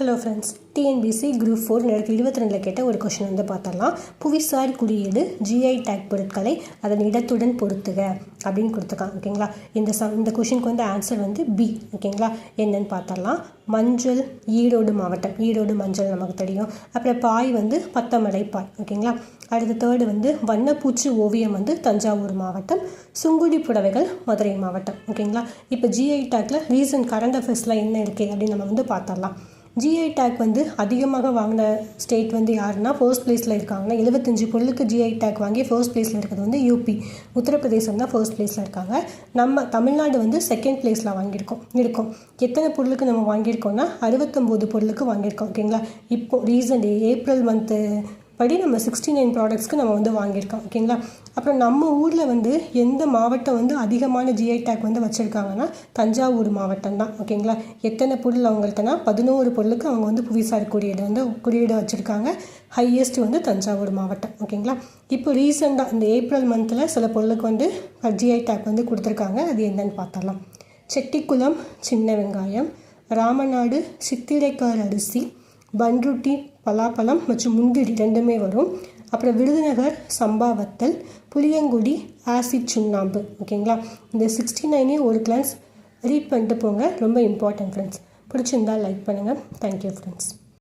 Hello friends, TNPSC group 4 2022 கேட்ட ஒரு question வந்து பார்த்தரலாம். புவிசார் குறியீடு ஜிஐ டேக் பொருட்களை அதன் இடத்துடன் பொருத்துக அப்படின்னு கொடுத்துருக்காங்க. ஓகேங்களா, இந்த கொஷினுக்கு வந்து ஆன்சர் வந்து பி. ஓகேங்களா, என்னன்னு பார்த்தரலாம். மஞ்சள் ஈரோடு மாவட்டம், ஈரோடு மஞ்சள் நமக்கு தெரியும். அப்புறம் பாய் வந்து பத்தமடை பாய். ஓகேங்களா, அடுத்த தேர்டு வந்து வண்ணப்பூச்சி ஓவியம் வந்து தஞ்சாவூர் மாவட்டம். சுங்குடி புடவைகள் மதுரை மாவட்டம். ஓகேங்களா, இப்போ ஜிஐ டேக்கில் ரீசன்ட் கரண்ட் அஃபேர்ஸ்லாம் என்ன இருக்குது அப்படின்னு நம்ம வந்து பார்த்தரலாம். ஜிஐ டேக் வந்து அதிகமாக வாங்கின ஸ்டேட் வந்து யாருன்னா ஃபர்ஸ்ட் பிளேஸில் இருக்காங்கன்னா 75 பொருளுக்கு ஜிஐ டேக் வாங்கி ஃபர்ஸ்ட் பிளேஸில் இருக்கிறது வந்து யூபி, உத்தரப்பிரதேசம் தான் ஃபர்ஸ்ட் பிளேஸில் இருக்காங்க. நம்ம தமிழ்நாடு வந்து செகண்ட் பிளேஸில் இருக்கோம். எத்தனை பொருளுக்கு நம்ம வாங்கியிருக்கோம்னா 69 பொருளுக்கு வாங்கியிருக்கோம். ஓகேங்களா, இப்போ ரீசன்ட் ஏப்ரல் மந்த்து படி நம்ம 69 ப்ராடக்ட்ஸ்க்கு நம்ம வந்து வாங்கியிருக்கோம். ஓகேங்களா, அப்புறம் நம்ம ஊரில் வந்து எந்த மாவட்டம் வந்து அதிகமான ஜிஐ டேக் வந்து வச்சுருக்காங்கன்னா தஞ்சாவூர் மாவட்டம் தான். ஓகேங்களா, எத்தனை பொருள் அவங்கள்ட்டனா 11 பொருளுக்கு அவங்க வந்து புவிசார் குறியீடு வச்சுருக்காங்க. ஹையஸ்ட் வந்து தஞ்சாவூர் மாவட்டம். ஓகேங்களா, இப்போ ரீசெண்டாக இந்த ஏப்ரல் மந்தில் சில பொருளுக்கு வந்து ஜிஐ டேக் வந்து கொடுத்துருக்காங்க. அது என்னன்னு பார்த்தரலாம். செட்டிக்குளம் சின்ன வெங்காயம், ராமநாடு சித்திரைக்கார் அரிசி, பன்ருட்டி பலாப்பழம் மற்றும் முந்திரி ரெண்டுமே வரும். அப்புறம் விருதுநகர் சம்பா வத்தல், புளியங்குடி ஆசிட் சுண்ணாம்பு. ஓகேங்களா, இந்த 69 ஒரு கிளாஸ் ரீட் பண்ணிட்டு போங்க. ரொம்ப இம்பார்ட்டன்ட் ஃப்ரெண்ட்ஸ். பிடிச்சிருந்தால் லைக் பண்ணுங்கள். Thank you friends.